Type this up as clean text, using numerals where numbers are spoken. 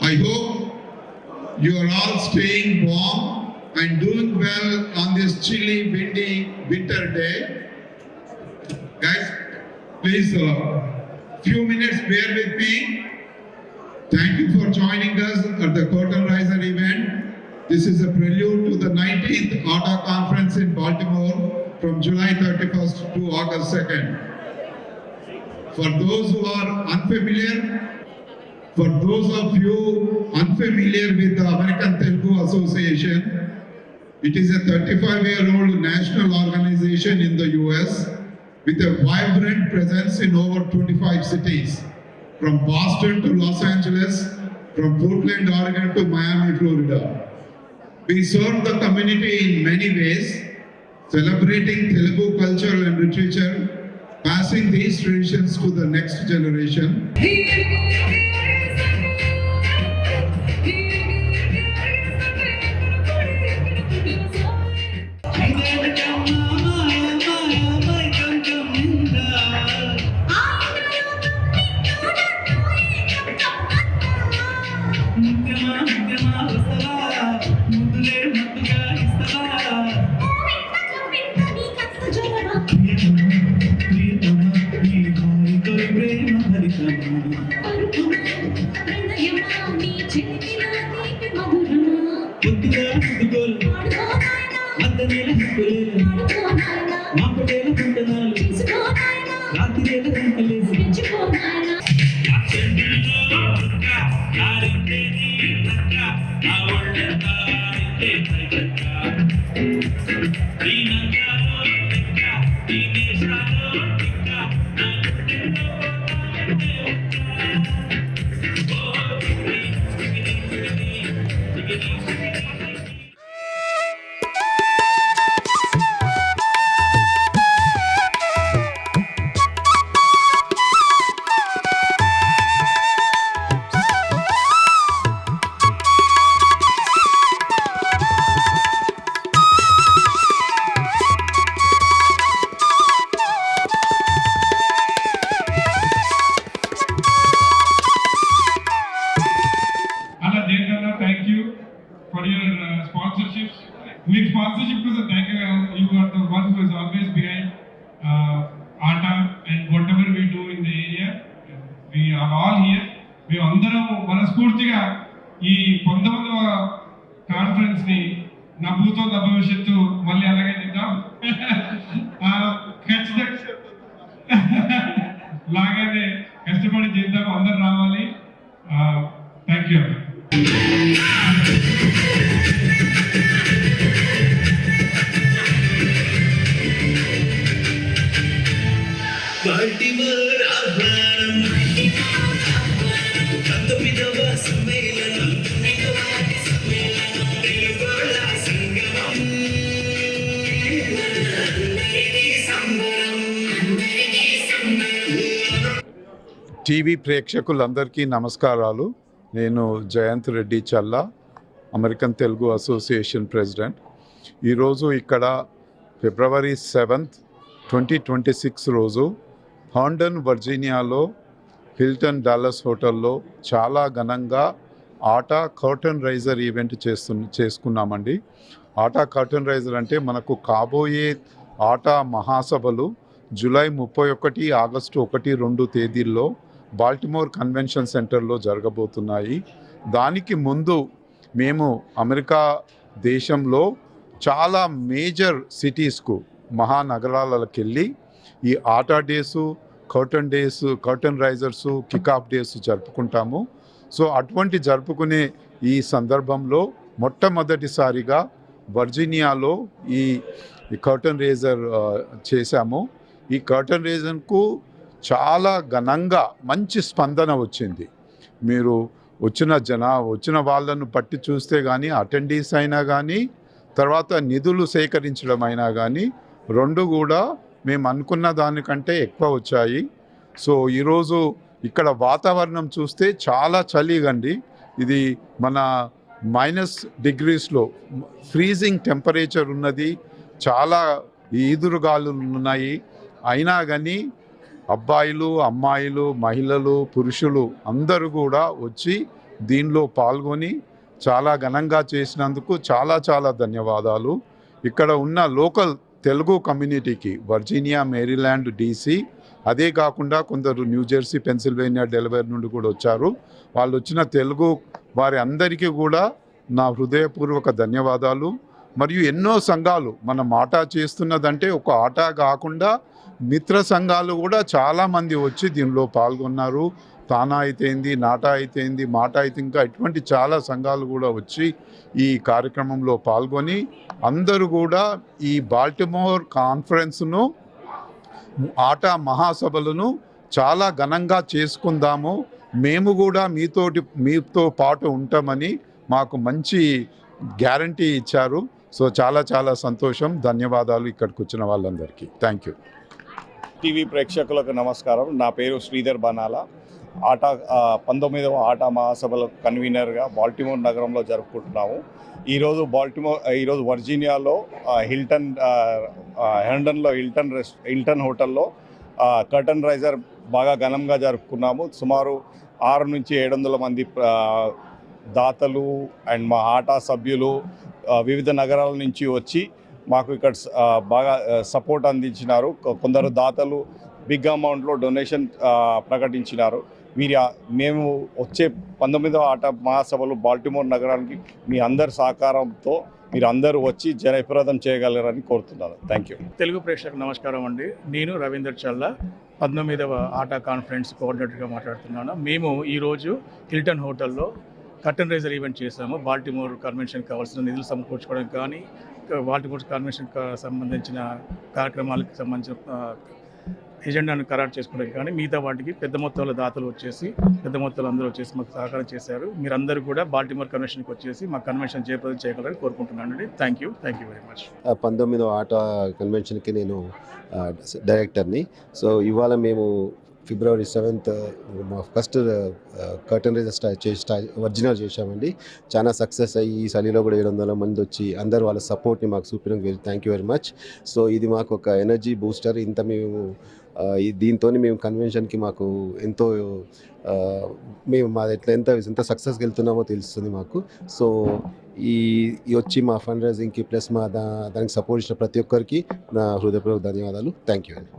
I hope you are all staying warm and doing well on this chilly, windy winter day. Guys, please, few minutes bear with me. Thank you for joining us at the Curtain Raiser event. This is a prelude to the 19th ATA conference in Baltimore from July 31st to August 2nd. For those who are unfamiliar, for those of you unfamiliar with the American Telugu Association, it is a 35-year-old national organization in the US with a vibrant presence in over 25 cities, from Boston to Los Angeles, from Portland, Oregon to Miami, Florida. We serve the community in many ways, celebrating Telugu culture and literature, passing these traditions to the next generation. Sponsorship కోసం thank you. You are the one who is always behind ATA and whatever we do in the area. We are all here. మేము అందరం మనస్ఫూర్తిగా ఈ 19వ conference ని నా భూతో నా భవిష్యత్తు మళ్ళీ అలాగే చేద్దాం. లాగానే కష్టపడి చేద్దాం, అందరు రావాలి. Thank you. టీవీ ప్రేక్షకులందరికీ నమస్కారాలు. నేను జయంత్ రెడ్డి చల్లా, అమెరికన్ తెలుగు అసోసియేషన్ ప్రెసిడెంట్. ఈరోజు ఇక్కడ ఫిబ్రవరి 7th, 2026 రోజు హాండన్ వర్జీనియాలో హిల్టన్ డాలస్ హోటల్లో చాలా ఘనంగా ఆటా కర్టన్ రైజర్ ఈవెంట్ చేసుకున్నామండి. ఆటా కర్టన్ రైజర్ అంటే మనకు కాబోయే ఆటా మహాసభలు జూలై 31, ఆగస్టు 1, 2 తేదీల్లో బాల్టిమోర్ కన్వెన్షన్ సెంటర్లో జరగబోతున్నాయి. దానికి ముందు మేము అమెరికా దేశంలో చాలా మేజర్ సిటీస్కు, మహానగరాలకు వెళ్ళి ఈ ఆటా డేసు, కర్టన్ రైజర్సు, కికాఫ్ డేస్ జరుపుకుంటాము. సో అటువంటి జరుపుకునే ఈ సందర్భంలో మొట్టమొదటిసారిగా వర్జీనియాలో ఈ కర్టన్ రైజర్ చేశాము. ఈ కర్టన్ రైజర్కు చాలా ఘనంగా మంచి స్పందన వచ్చింది. మీరు వచ్చిన వాళ్ళను బట్టి చూస్తే కానీ, అటెండీస్ అయినా కానీ, తర్వాత నిధులు సేకరించడం అయినా కానీ, రెండు కూడా మేము అనుకున్న దానికంటే ఎక్కువ వచ్చాయి. సో ఈరోజు ఇక్కడ వాతావరణం చూస్తే చాలా చలిగండి. ఇది మన -డిగ్రీస్లో ఫ్రీజింగ్ టెంపరేచర్ ఉన్నది. చాలా ఈదురుగాలులు ఉన్నాయి. అయినా కానీ అబ్బాయిలు, అమ్మాయిలు, మహిళలు, పురుషులు అందరూ కూడా వచ్చి దీనిలో పాల్గొని చాలా ఘనంగా చేసినందుకు చాలా చాలా ధన్యవాదాలు. ఇక్కడ ఉన్న లోకల్ తెలుగు కమ్యూనిటీకి వర్జీనియా, మేరీల్యాండ్, DC, అదే కాకుండా కొందరు న్యూజెర్సీ, పెన్సిల్వేనియా, డెలవేర్ నుండి కూడా వచ్చారు. వాళ్ళు వచ్చిన తెలుగు వారి అందరికీ కూడా నా హృదయపూర్వక ధన్యవాదాలు. మరియు ఎన్నో సంఘాలు మనం ఆట చేస్తున్నదంటే ఒక ఆట కాకుండా మిత్ర సంఘాలు కూడా చాలామంది వచ్చి దీనిలో పాల్గొన్నారు. తానా అయితేంది, నాటా అయితేంది, మాట అయితే ఇంకా ఇటువంటి చాలా సంఘాలు కూడా వచ్చి ఈ కార్యక్రమంలో పాల్గొని అందరూ కూడా ఈ బాల్టిమోర్ కాన్ఫరెన్స్ను, ఆట మహాసభలను చాలా ఘనంగా చేసుకుందాము, మేము కూడా మీతో పాటు ఉంటామని మాకు మంచి గ్యారంటీ ఇచ్చారు. సో చాలా చాలా సంతోషం. ధన్యవాదాలు ఇక్కడికి వచ్చిన వాళ్ళందరికీ. Thank you. టీవీ ప్రేక్షకులకు నమస్కారం. నా పేరు శ్రీధర్ బనాలా. 19వ ఆట మహాసభల కన్వీనర్గా బాల్టిమోర్ నగరంలో జరుపుకుంటున్నాము. ఈరోజు వర్జీనియాలో హెండన్లో హిల్టన్ హోటల్లో కర్టన్ రైజర్ బాగా ఘనంగా జరుపుకున్నాము. సుమారు 600 నుంచి 700 మంది దాతలు అండ్ మా ఆట సభ్యులు వివిధ నగరాల నుంచి వచ్చి మాకు ఇక్కడ బాగా సపోర్ట్ అందించినారు. కొందరు దాతలు బిగ్ అమౌంట్లో డొనేషన్ ప్రకటించినారు. మేము వచ్చే 19వ ఆట మహాసభలు బాల్టిమోర్ నగరానికి మీ అందరి సహకారంతో మీరు అందరూ వచ్చి జయప్రదం చేయగలరని కోరుతున్నాను. Thank you. తెలుగు ప్రేక్షకులకు నమస్కారం అండి. నేను రవీందర్ చల్లా, 19వ ఆట కాన్ఫరెన్స్ కోఆర్డినేటర్గా మాట్లాడుతున్నాను. మేము ఈరోజు హిల్టన్ హోటల్లో కర్టన్ రైజర్ ఈవెంట్ చేశాము. బాల్టిమోర్ కన్వెన్షన్ కావాల్సిన నిధులు సమకూర్చుకోవడానికి కానీ, బాల్టిమోర్ కన్వెన్షన్ సంబంధించిన కార్యక్రమాలకు సంబంధించిన ఎజెండాను ఖరారు చేసుకోవడానికి కానీ మిగతా వాటికి పెద్ద మొత్తంలో దాతలు వచ్చేసి అందరూ వచ్చేసి మాకు సహకారం చేశారు. మీరందరూ కూడా బాల్టిమోర్ కన్వెన్షన్కి వచ్చేసి మా కన్వెన్షన్ జయప్రదం చేయగలరని కోరుకుంటున్నాను. Thank you very much. 19వ ఆట కన్వెన్షన్కి నేను డైరెక్టర్ని. సో ఇవాళ మేము February 7th మా ఫస్ట్ కర్టన్ రైజర్ ఒరిజినల్ చేశామండి. చాలా సక్సెస్ అయ్యి ఈ చలిలో కూడా 700 మంది వచ్చి అందరూ వాళ్ళ సపోర్ట్ని మాకు చూపినందుకు thank you very much. So ఇది మాకు ఒక ఎనర్జీ బూస్టర్. మేము దీంతో మేము కన్వెన్షన్కి మాకు ఎంతో మేము మాది ఎంత సక్సెస్కి వెళ్తున్నామో తెలుస్తుంది మాకు. సో ఈ వచ్చి మా ఫండ్ రైజింగ్కి ప్లస్ దానికి సపోర్ట్ ఇచ్చిన ప్రతి ఒక్కరికి నా హృదయపూర్వక ధన్యవాదాలు. థ్యాంక్ యూ అండి.